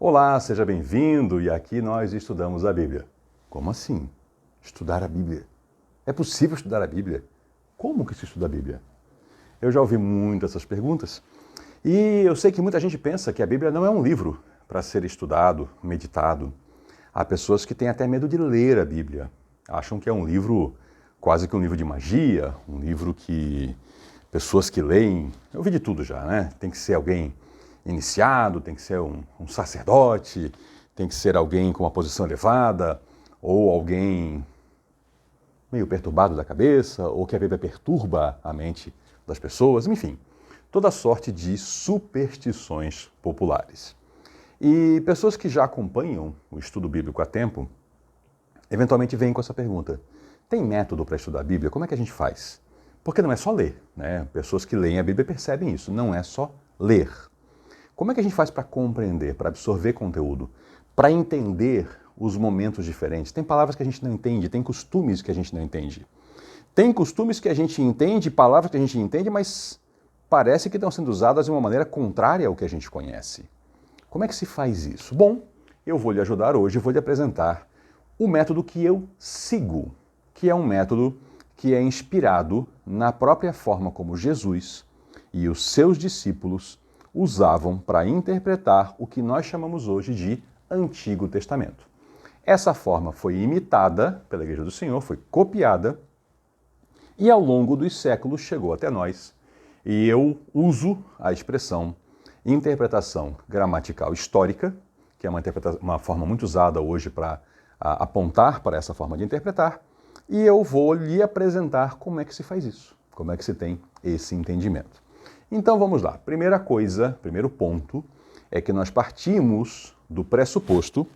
Olá, seja bem-vindo e aqui nós estudamos a Bíblia. Como assim? Estudar a Bíblia? É possível estudar a Bíblia? Como que se estuda a Bíblia? Eu já ouvi muito essas perguntas e eu sei que muita gente pensa que a Bíblia não é um livro para ser estudado, meditado. Há pessoas que têm até medo de ler a Bíblia. Acham que é um livro, quase que um livro de magia, um livro que pessoas que leem... Eu ouvi de tudo já, né? Tem que ser alguém iniciado, tem que ser um sacerdote, tem que ser alguém com uma posição elevada, ou alguém meio perturbado da cabeça, ou que a Bíblia perturba a mente das pessoas, enfim, toda sorte de superstições populares. E pessoas que já acompanham o estudo bíblico há tempo, eventualmente vêm com essa pergunta: tem método para estudar a Bíblia? Como é que a gente faz? Porque não é só ler, né? Pessoas que leem a Bíblia percebem isso, não é só ler. Como é que a gente faz para compreender, para absorver conteúdo, para entender os momentos diferentes? Tem palavras que a gente não entende, tem costumes que a gente não entende. Tem costumes que a gente entende, palavras que a gente entende, mas parece que estão sendo usadas de uma maneira contrária ao que a gente conhece. Como é que se faz isso? Bom, eu vou lhe ajudar hoje, vou lhe apresentar o método que eu sigo, que é um método que é inspirado na própria forma como Jesus e os seus discípulos usavam para interpretar o que nós chamamos hoje de Antigo Testamento. Essa forma foi imitada pela Igreja do Senhor, foi copiada e ao longo dos séculos chegou até nós. E eu uso a expressão interpretação gramatical histórica, que é uma forma muito usada hoje para apontar para essa forma de interpretar, e eu vou lhe apresentar como é que se faz isso, como é que se tem esse entendimento. Então vamos lá. Primeira coisa, primeiro ponto, é que nós partimos do pressuposto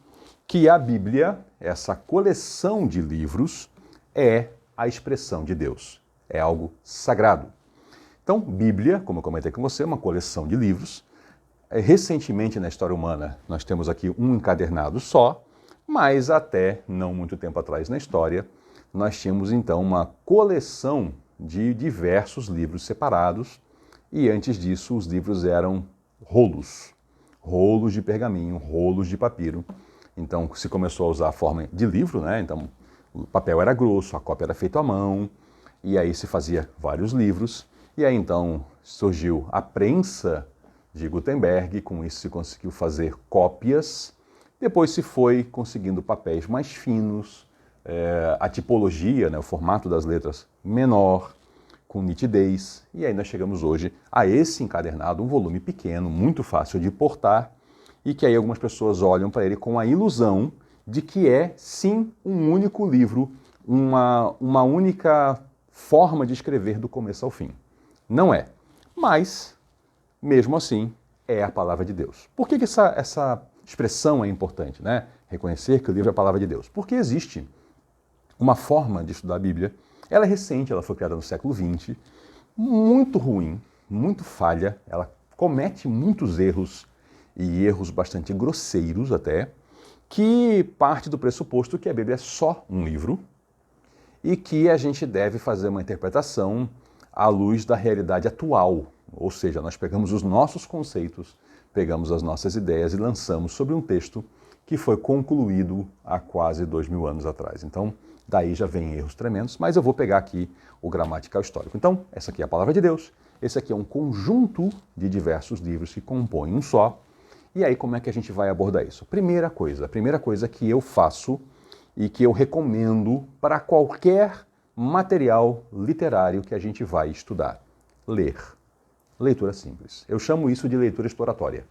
que a Bíblia, essa coleção de livros, é a expressão de Deus. É algo sagrado. Então, Bíblia, como eu comentei com você, é uma coleção de livros. Recentemente na história humana nós temos aqui um encadernado só, mas até não muito tempo atrás na história nós tínhamos então uma coleção de diversos livros separados. E antes disso, os livros eram rolos de pergaminho, rolos de papiro. Então, se começou a usar a forma de livro, né? Então, o papel era grosso, a cópia era feita à mão, e aí se fazia vários livros. E aí, então, surgiu a prensa de Gutenberg, com isso se conseguiu fazer cópias. Depois se foi conseguindo papéis mais finos, a tipologia, né? O formato das letras menor, com nitidez, e aí nós chegamos hoje a esse encadernado, um volume pequeno, muito fácil de portar, e que aí algumas pessoas olham para ele com a ilusão de que é, sim, um único livro, uma única forma de escrever do começo ao fim. Não é, mas, mesmo assim, é a palavra de Deus. Por que essa expressão é importante, né? Reconhecer que o livro é a palavra de Deus. Porque existe uma forma de estudar a Bíblia. Ela é recente, ela foi criada no século XX, muito ruim, muito falha, ela comete muitos erros, e erros bastante grosseiros até, que parte do pressuposto que a Bíblia é só um livro e que a gente deve fazer uma interpretação à luz da realidade atual. Ou seja, nós pegamos os nossos conceitos, pegamos as nossas ideias e lançamos sobre um texto que foi concluído há quase 2000 anos atrás. Então, daí já vem erros tremendos, mas eu vou pegar aqui o gramatical histórico. Então, essa aqui é a palavra de Deus, esse aqui é um conjunto de diversos livros que compõem um só. E aí, como é que a gente vai abordar isso? A primeira coisa que eu faço e que eu recomendo para qualquer material literário que a gente vai estudar: ler. Leitura simples. Eu chamo isso de leitura exploratória.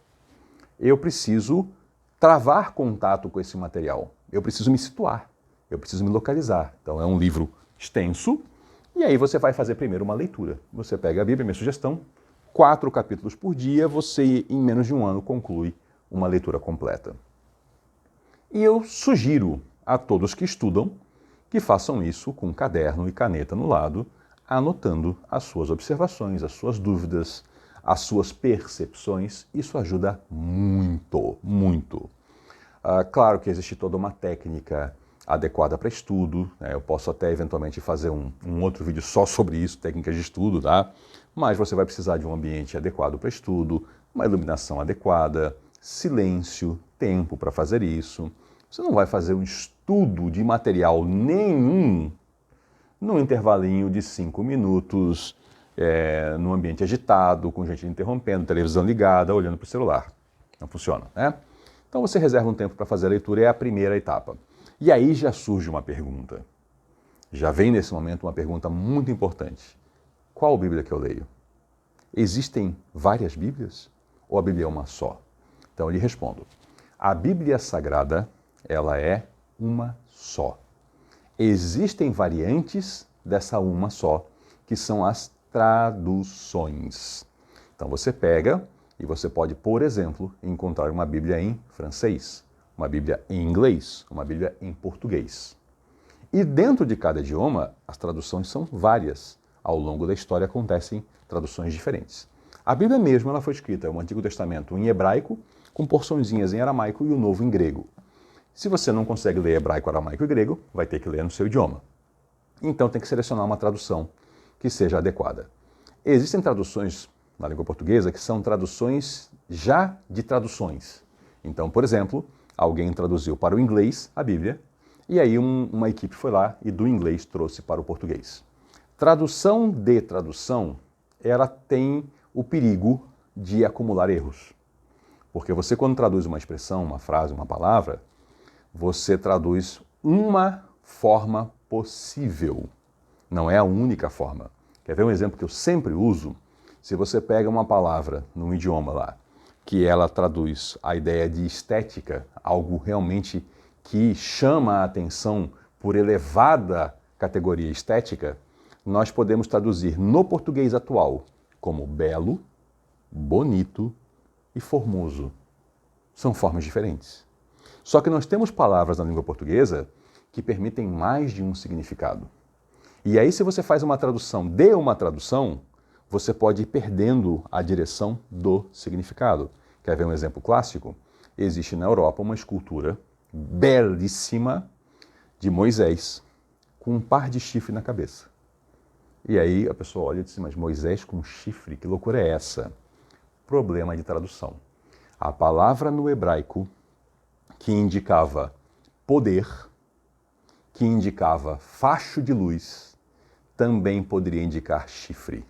Eu preciso travar contato com esse material. Eu preciso me situar. Eu preciso me localizar. Então é um livro extenso, e aí você vai fazer primeiro uma leitura. Você pega a Bíblia, minha sugestão, 4 capítulos por dia, você em menos de um ano conclui uma leitura completa. E eu sugiro a todos que estudam que façam isso com caderno e caneta no lado, anotando as suas observações, as suas dúvidas, as suas percepções. Isso ajuda muito, muito. Claro que existe toda uma técnica adequada para estudo, né? Eu posso até eventualmente fazer um outro vídeo só sobre isso, técnicas de estudo, tá? Mas você vai precisar de um ambiente adequado para estudo, uma iluminação adequada, silêncio, tempo para fazer isso. Você não vai fazer um estudo de material nenhum num intervalinho de 5 minutos, num ambiente agitado, com gente interrompendo, televisão ligada, olhando para o celular. Não funciona, né? Então você reserva um tempo para fazer a leitura, é a primeira etapa. E aí já surge uma pergunta. Já vem nesse momento uma pergunta muito importante. Qual Bíblia que eu leio? Existem várias Bíblias? Ou a Bíblia é uma só? Então eu lhe respondo. A Bíblia Sagrada, ela é uma só. Existem variantes dessa uma só, que são as traduções. Então você pega e você pode, por exemplo, encontrar uma Bíblia em francês, uma Bíblia em inglês, uma Bíblia em português. E dentro de cada idioma, as traduções são várias. Ao longo da história acontecem traduções diferentes. A Bíblia mesmo ela foi escrita, o Antigo Testamento, em hebraico, com porçõezinhas em aramaico e o Novo em grego. Se você não consegue ler hebraico, aramaico e grego, vai ter que ler no seu idioma. Então tem que selecionar uma tradução que seja adequada. Existem traduções na língua portuguesa que são traduções já de traduções. Então, por exemplo, alguém traduziu para o inglês a Bíblia e aí uma equipe foi lá e do inglês trouxe para o português. Tradução de tradução, ela tem o perigo de acumular erros. Porque você quando traduz uma expressão, uma frase, uma palavra, você traduz uma forma possível. Não é a única forma. Quer ver um exemplo que eu sempre uso? Se você pega uma palavra num idioma lá, que ela traduz a ideia de estética, algo realmente que chama a atenção por elevada categoria estética, nós podemos traduzir no português atual como belo, bonito e formoso. São formas diferentes. Só que nós temos palavras na língua portuguesa que permitem mais de um significado. E aí, se você faz uma tradução de uma tradução, você pode ir perdendo a direção do significado. Quer ver um exemplo clássico? Existe na Europa uma escultura belíssima de Moisés com um par de chifre na cabeça. E aí a pessoa olha e diz, mas Moisés com chifre, que loucura é essa? Problema de tradução. A palavra no hebraico que indicava poder, que indicava facho de luz, também poderia indicar chifre.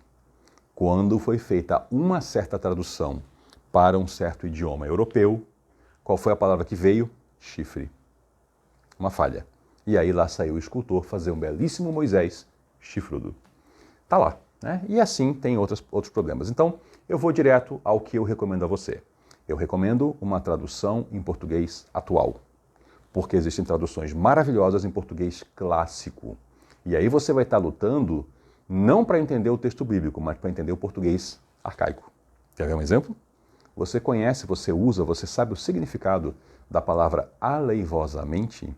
Quando foi feita uma certa tradução para um certo idioma europeu, qual foi a palavra que veio? Chifre. Uma falha. E aí lá saiu o escultor fazer um belíssimo Moisés chifrudo. Tá lá, né? E assim tem outros problemas. Então, eu vou direto ao que eu recomendo a você. Eu recomendo uma tradução em português atual, porque existem traduções maravilhosas em português clássico. E aí você vai estar lutando não para entender o texto bíblico, mas para entender o português arcaico. Quer ver um exemplo? Você conhece, você usa, você sabe o significado da palavra aleivosamente?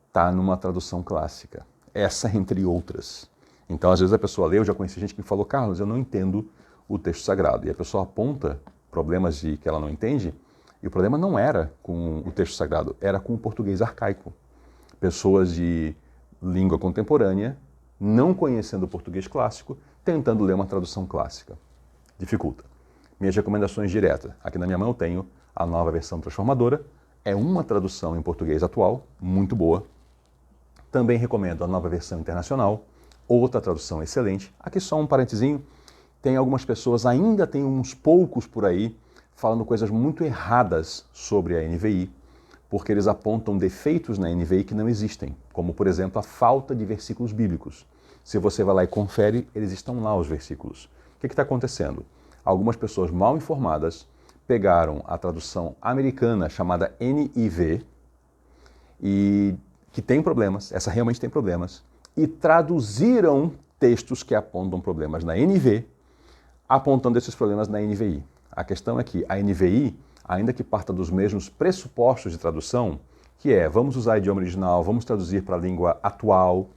Está numa tradução clássica. Essa entre outras. Então, às vezes a pessoa lê, eu já conheci gente que me falou, Carlos, eu não entendo o texto sagrado. E a pessoa aponta problemas de que ela não entende, e o problema não era com o texto sagrado, era com o português arcaico. Pessoas de língua contemporânea, não conhecendo o português clássico, tentando ler uma tradução clássica. Dificulta. Minhas recomendações diretas. Aqui na minha mão eu tenho a Nova Versão Transformadora. É uma tradução em português atual, muito boa. Também recomendo a Nova Versão Internacional, outra tradução excelente. Aqui só um parentezinho. Tem algumas pessoas, ainda tem uns poucos por aí, falando coisas muito erradas sobre a NVI, porque eles apontam defeitos na NVI que não existem, como, por exemplo, a falta de versículos bíblicos. Se você vai lá e confere, eles estão lá os versículos. O que está acontecendo? Algumas pessoas mal informadas pegaram a tradução americana chamada NIV, e que tem problemas, essa realmente tem problemas, e traduziram textos que apontam problemas na NV, apontando esses problemas na NVI. A questão é que a NVI, ainda que parta dos mesmos pressupostos de tradução, que é, vamos usar o idioma original, vamos traduzir para a língua atual,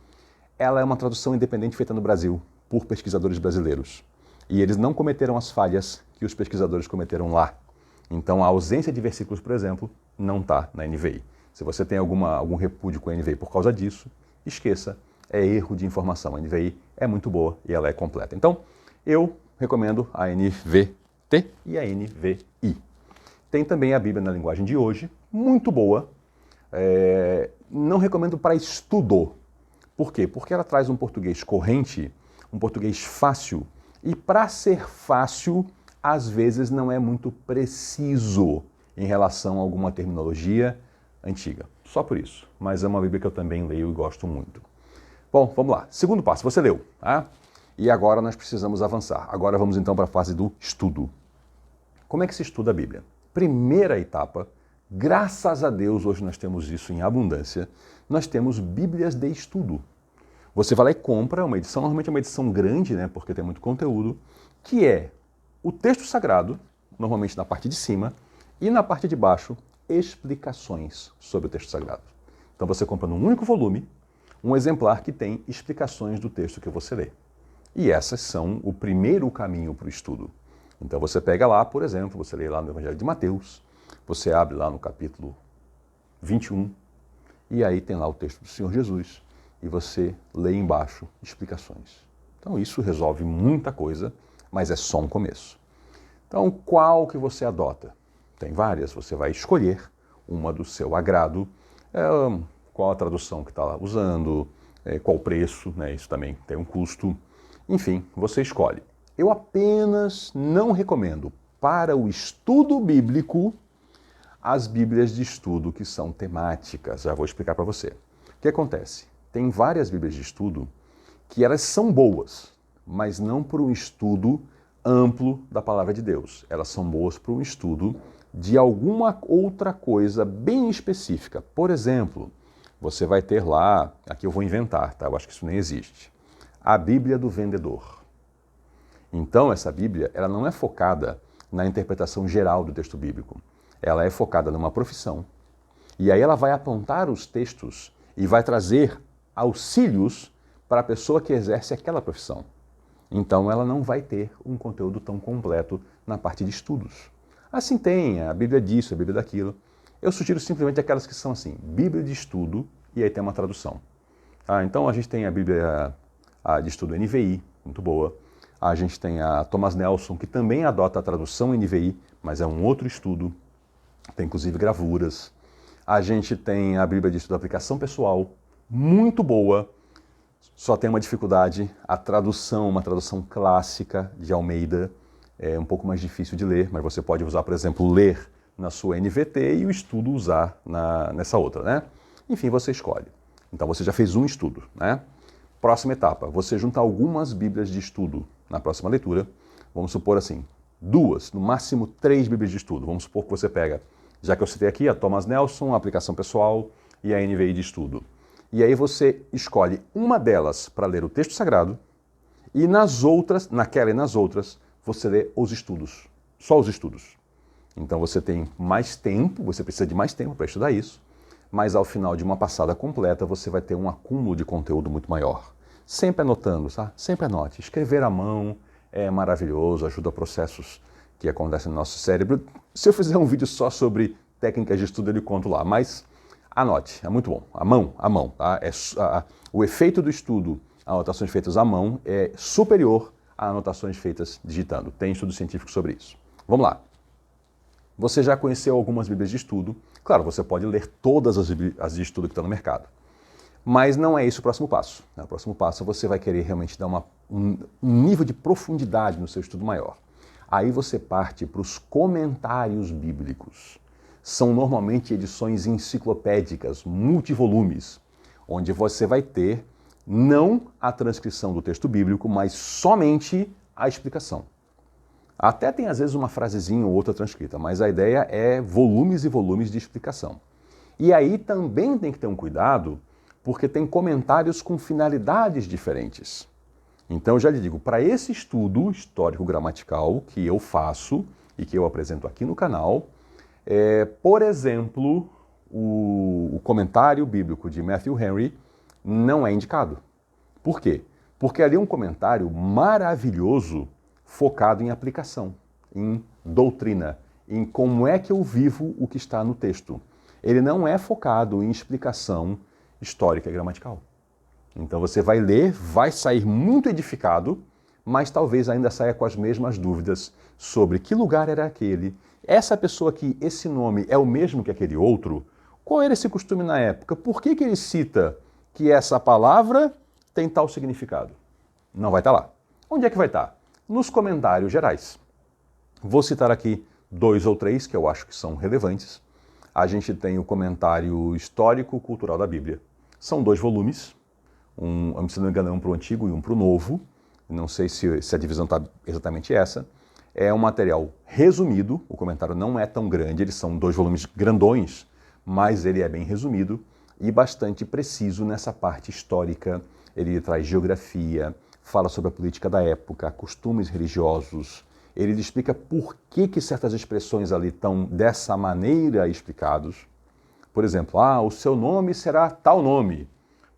ela é uma tradução independente feita no Brasil, por pesquisadores brasileiros. E eles não cometeram as falhas que os pesquisadores cometeram lá. Então a ausência de versículos, por exemplo, não está na NVI. Se você tem algum repúdio com a NVI por causa disso, esqueça, é erro de informação. A NVI é muito boa e ela é completa. Então, eu recomendo a NVT e a NVI. Tem também a Bíblia na linguagem de hoje, muito boa. Não recomendo para estudo. Por quê? Porque ela traz um português corrente, um português fácil, e para ser fácil, às vezes não é muito preciso em relação a alguma terminologia antiga. Só por isso. Mas é uma Bíblia que eu também leio e gosto muito. Bom, vamos lá. Segundo passo, você leu, tá? E agora nós precisamos avançar. Agora vamos então para a fase do estudo. Como é que se estuda a Bíblia? Primeira etapa, graças a Deus, hoje nós temos isso em abundância, nós temos Bíblias de estudo. Você vai lá e compra uma edição, normalmente é uma edição grande, né, porque tem muito conteúdo, que é o texto sagrado, normalmente na parte de cima, e na parte de baixo, explicações sobre o texto sagrado. Então você compra num único volume, um exemplar que tem explicações do texto que você lê. E essas são o primeiro caminho para o estudo. Então você pega lá, por exemplo, você lê lá no Evangelho de Mateus, você abre lá no capítulo 21, e aí tem lá o texto do Senhor Jesus, e você lê embaixo explicações. Então isso resolve muita coisa, mas é só um começo. Então qual que você adota? Tem várias, você vai escolher uma do seu agrado, qual a tradução que está usando, qual o preço, né? Isso também tem um custo. Enfim, você escolhe. Eu apenas não recomendo para o estudo bíblico as Bíblias de estudo que são temáticas. Já vou explicar para você. O que acontece? Tem várias Bíblias de estudo que elas são boas, mas não para um estudo amplo da palavra de Deus. Elas são boas para um estudo de alguma outra coisa bem específica. Por exemplo, você vai ter lá, aqui eu vou inventar, tá? Eu acho que isso nem existe. A Bíblia do vendedor. Então, essa Bíblia, ela não é focada na interpretação geral do texto bíblico. Ela é focada numa profissão. E aí ela vai apontar os textos e vai trazer auxílios para a pessoa que exerce aquela profissão. Então, ela não vai ter um conteúdo tão completo na parte de estudos. Assim tem a Bíblia disso, a Bíblia daquilo. Eu sugiro simplesmente aquelas que são assim, Bíblia de estudo, e aí tem uma tradução. Então a gente tem a Bíblia de estudo NVI, muito boa. A gente tem a Thomas Nelson, que também adota a tradução NVI, mas é um outro estudo. Tem inclusive gravuras. A gente tem a Bíblia de estudo aplicação pessoal, muito boa. Só tem uma dificuldade, a tradução, uma tradução clássica de Almeida, é um pouco mais difícil de ler, mas você pode usar, por exemplo, ler na sua NVT e o estudo usar nessa outra, né? Enfim, você escolhe. Então você já fez um estudo, né? Próxima etapa, você junta algumas Bíblias de estudo na próxima leitura. Vamos supor assim, 2, no máximo 3 Bíblias de estudo. Vamos supor que você pega, já que eu citei aqui, a Thomas Nelson, a aplicação pessoal e a NVI de estudo. E aí você escolhe uma delas para ler o texto sagrado e nas outras, naquela e nas outras, você lê os estudos, só os estudos. Então você tem mais tempo, você precisa de mais tempo para estudar isso, mas ao final de uma passada completa você vai ter um acúmulo de conteúdo muito maior. Sempre anotando, tá? Sempre anote. Escrever à mão é maravilhoso, ajuda processos que acontecem no nosso cérebro. Se eu fizer um vídeo só sobre técnicas de estudo, eu conto lá, mas anote, é muito bom. A mão, tá? O efeito do estudo, anotações feitas à mão, é superior a anotações feitas digitando. Tem estudo científico sobre isso. Vamos lá. Você já conheceu algumas Bíblias de estudo. Claro, você pode ler todas as de estudo que estão no mercado. Mas não é esse o próximo passo. O próximo passo você vai querer realmente dar um nível de profundidade no seu estudo maior. Aí você parte para os comentários bíblicos. São normalmente edições enciclopédicas, multivolumes, onde você vai ter não a transcrição do texto bíblico, mas somente a explicação. Até tem às vezes uma frasezinha ou outra transcrita, mas a ideia é volumes e volumes de explicação. E aí também tem que ter um cuidado, porque tem comentários com finalidades diferentes. Então eu já lhe digo, para esse estudo histórico-gramatical que eu faço e que eu apresento aqui no canal, por exemplo, o comentário bíblico de Matthew Henry não é indicado. Por quê? Porque ali é um comentário maravilhoso focado em aplicação, em doutrina, em como é que eu vivo o que está no texto. Ele não é focado em explicação histórica e gramatical. Então você vai ler, vai sair muito edificado, mas talvez ainda saia com as mesmas dúvidas sobre que lugar era aquele, essa pessoa aqui, esse nome é o mesmo que aquele outro? Qual era esse costume na época? Por que ele cita que essa palavra tem tal significado? Não vai estar lá. Onde é que vai estar? Nos comentários gerais. Vou citar aqui 2 ou 3 que eu acho que são relevantes. A gente tem o comentário histórico-cultural da Bíblia. São 2 volumes, se não me engano, um para o Antigo e um para o Novo. Não sei se a divisão está exatamente essa. É um material resumido, o comentário não é tão grande, eles são 2 volumes grandões, mas ele é bem resumido e bastante preciso nessa parte histórica. Ele traz geografia, fala sobre a política da época, costumes religiosos. Ele explica por que certas expressões ali estão dessa maneira explicados. Por exemplo, o seu nome será tal nome.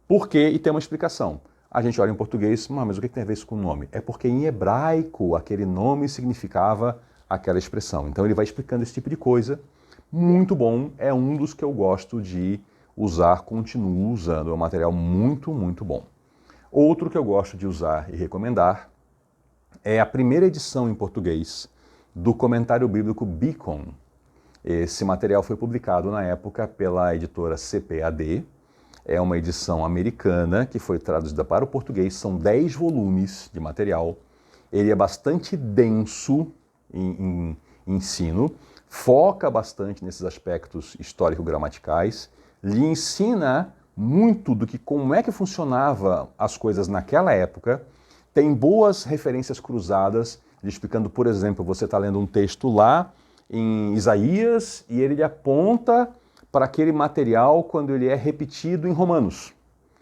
Por quê? E tem uma explicação. A gente olha em português, mas o que tem a ver isso com o nome? É porque em hebraico aquele nome significava aquela expressão. Então ele vai explicando esse tipo de coisa. Muito bom, é um dos que eu gosto de usar, continuo usando. É um material muito, muito bom. Outro que eu gosto de usar e recomendar é a primeira edição em português do comentário bíblico Beacon. Esse material foi publicado na época pela editora CPAD. É uma edição americana que foi traduzida para o português. São 10 volumes de material. Ele é bastante denso em ensino, foca bastante nesses aspectos histórico-gramaticais, lhe ensina muito do que como é que funcionava as coisas naquela época. Tem boas referências cruzadas, explicando, por exemplo, você está lendo um texto lá em Isaías e ele aponta para aquele material quando ele é repetido em Romanos.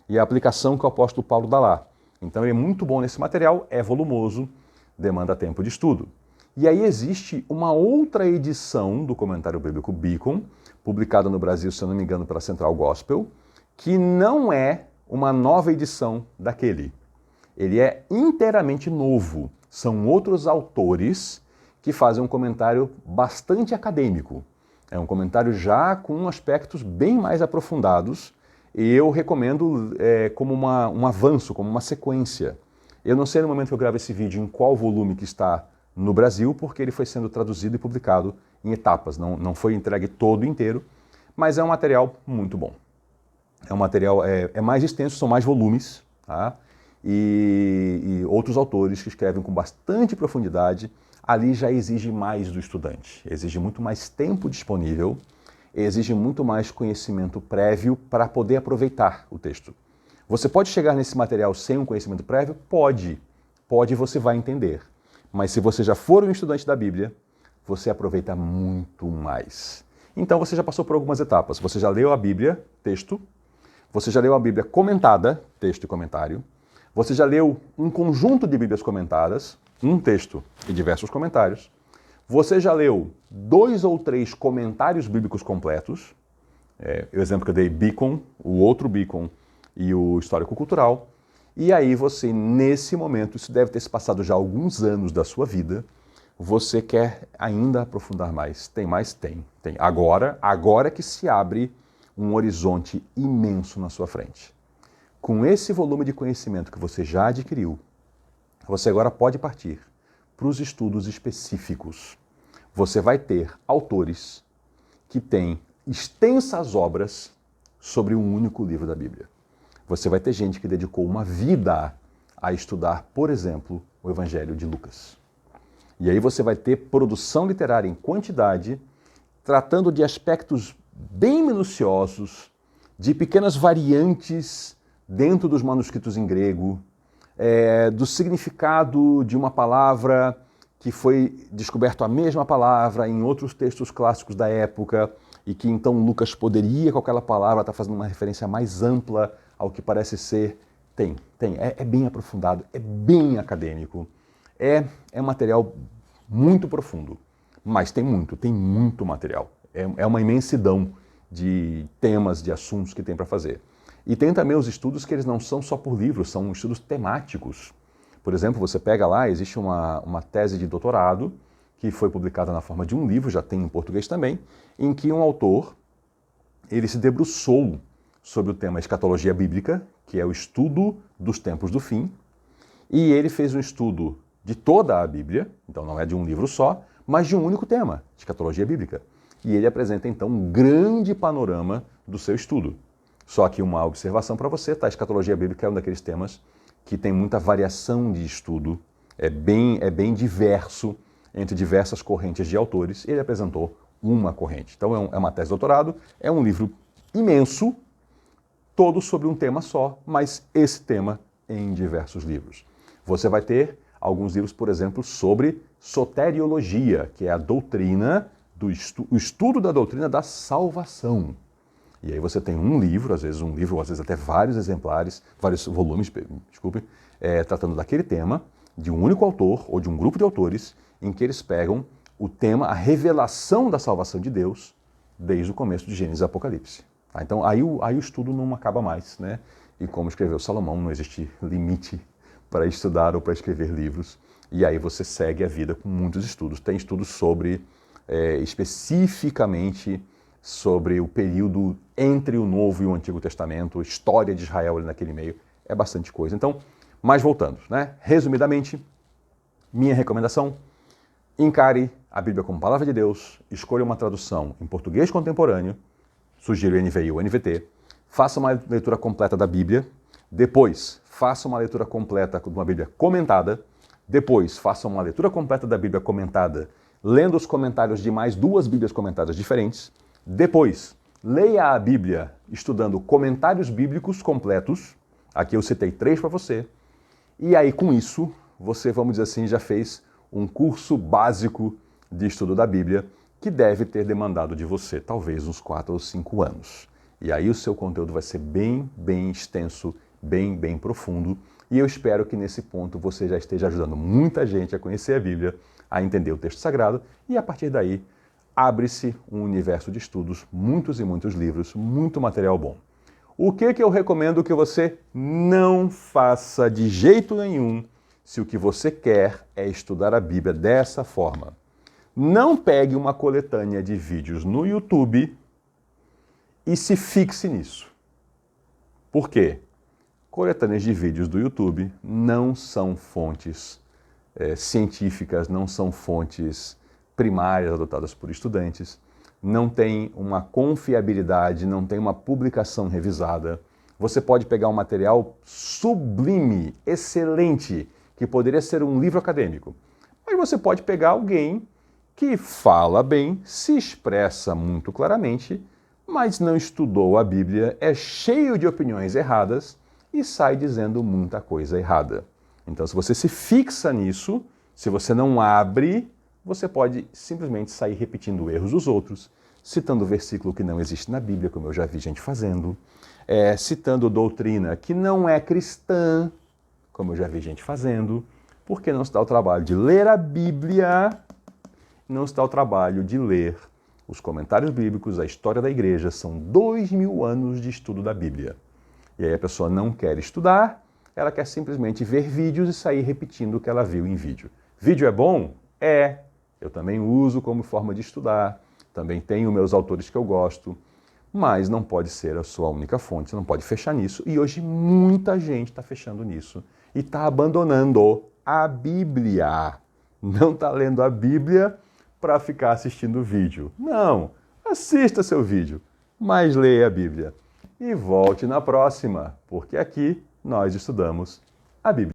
E a aplicação que o apóstolo Paulo dá lá. Então ele é muito bom nesse material, é volumoso, demanda tempo de estudo. E aí existe uma outra edição do comentário bíblico Beacon, publicada no Brasil, se eu não me engano, pela Central Gospel, que não é uma nova edição daquele. Ele é inteiramente novo. São outros autores que fazem um comentário bastante acadêmico. É um comentário já com aspectos bem mais aprofundados e eu recomendo como um avanço, como uma sequência. Eu não sei no momento que eu gravo esse vídeo em qual volume que está no Brasil, porque ele foi sendo traduzido e publicado em etapas, não foi entregue todo inteiro, mas é um material muito bom. É um material mais extenso, são mais volumes, tá? E outros autores que escrevem com bastante profundidade, ali já exige mais do estudante, exige muito mais tempo disponível, exige muito mais conhecimento prévio para poder aproveitar o texto. Você pode chegar nesse material sem um conhecimento prévio? Pode, você vai entender. Mas se você já for um estudante da Bíblia, você aproveita muito mais. Então você já passou por algumas etapas, você já leu a Bíblia, texto, você já leu a Bíblia comentada, texto e comentário, você já leu um conjunto de Bíblias comentadas, um texto e diversos comentários. Você já leu 2 ou 3 comentários bíblicos completos. O exemplo que eu dei, Beacon, o outro Beacon e o histórico-cultural. E aí você, nesse momento, isso deve ter se passado já alguns anos da sua vida, você quer ainda aprofundar mais. Tem mais? Tem. Agora que se abre um horizonte imenso na sua frente. Com esse volume de conhecimento que você já adquiriu, você agora pode partir para os estudos específicos. Você vai ter autores que têm extensas obras sobre um único livro da Bíblia. Você vai ter gente que dedicou uma vida a estudar, por exemplo, o Evangelho de Lucas. E aí você vai ter produção literária em quantidade, tratando de aspectos bem minuciosos, de pequenas variantes dentro dos manuscritos em grego, do significado de uma palavra que foi descoberto a mesma palavra em outros textos clássicos da época e que então Lucas poderia, com aquela palavra, estar fazendo uma referência mais ampla ao que parece ser. É bem aprofundado, é bem acadêmico, é um material muito profundo, mas tem muito material. É uma imensidão de temas, de assuntos que tem para fazer. E tem também os estudos que eles não são só por livros, são estudos temáticos. Por exemplo, você pega lá, existe uma tese de doutorado que foi publicada na forma de um livro, já tem em português também, em que um autor ele se debruçou sobre o tema escatologia bíblica, que é o estudo dos tempos do fim, e ele fez um estudo de toda a Bíblia, então não é de um livro só, mas de um único tema, escatologia bíblica. E ele apresenta, então, um grande panorama do seu estudo. Só que uma observação para você, tá? A escatologia bíblica é um daqueles temas que tem muita variação de estudo, é bem diverso entre diversas correntes de autores. Ele apresentou uma corrente. Então é uma tese de doutorado, é um livro imenso, todo sobre um tema só, mas esse tema em diversos livros. Você vai ter alguns livros, por exemplo, sobre soteriologia, que é a doutrina, o estudo da doutrina da salvação. E aí você tem um livro, às vezes até vários exemplares, vários volumes, desculpe, tratando daquele tema, de um único autor ou de um grupo de autores, em que eles pegam o tema, a revelação da salvação de Deus, desde o começo de Gênesis e Apocalipse. Tá? Então aí o estudo não acaba mais, né? E como escreveu Salomão, não existe limite para estudar ou para escrever livros. E aí você segue a vida com muitos estudos. Tem estudos sobre, especificamente, sobre o período entre o Novo e o Antigo Testamento, a história de Israel ali naquele meio, é bastante coisa. Então, mas voltando, né? Resumidamente, minha recomendação, encare a Bíblia como palavra de Deus, escolha uma tradução em português contemporâneo, sugiro o NVI ou o NVT, faça uma leitura completa da Bíblia, depois faça uma leitura completa de uma Bíblia comentada, depois faça uma leitura completa da Bíblia comentada, lendo os comentários de mais 2 Bíblias comentadas diferentes, depois leia a Bíblia estudando comentários bíblicos completos, aqui eu citei 3 para você, e aí com isso você, vamos dizer assim, já fez um curso básico de estudo da Bíblia que deve ter demandado de você talvez uns 4 ou 5 anos. E aí o seu conteúdo vai ser bem extenso, bem profundo. E eu espero que nesse ponto você já esteja ajudando muita gente a conhecer a Bíblia, a entender o texto sagrado e a partir daí abre-se um universo de estudos, muitos e muitos livros, muito material bom. O que eu recomendo que você não faça de jeito nenhum se o que você quer é estudar a Bíblia dessa forma? Não pegue uma coletânea de vídeos no YouTube e se fixe nisso. Por quê? Coletâneas de vídeos do YouTube não são fontes científicas, não são fontes primárias adotadas por estudantes, não tem uma confiabilidade, não tem uma publicação revisada. Você pode pegar um material sublime, excelente, que poderia ser um livro acadêmico, mas você pode pegar alguém que fala bem, se expressa muito claramente, mas não estudou a Bíblia, é cheio de opiniões erradas e sai dizendo muita coisa errada. Então, se você se fixa nisso, se você não abre, você pode simplesmente sair repetindo erros dos outros, citando versículo que não existe na Bíblia, como eu já vi gente fazendo, citando doutrina que não é cristã, como eu já vi gente fazendo, porque não se dá o trabalho de ler a Bíblia, não se dá o trabalho de ler os comentários bíblicos, a história da igreja, são 2000 anos de estudo da Bíblia. E aí a pessoa não quer estudar, ela quer simplesmente ver vídeos e sair repetindo o que ela viu em vídeo. Vídeo é bom? É. Eu também uso como forma de estudar, também tenho meus autores que eu gosto, mas não pode ser a sua única fonte, você não pode fechar nisso. E hoje muita gente está fechando nisso e está abandonando a Bíblia. Não está lendo a Bíblia para ficar assistindo vídeo. Não, assista seu vídeo, mas leia a Bíblia. E volte na próxima, porque aqui nós estudamos a Bíblia.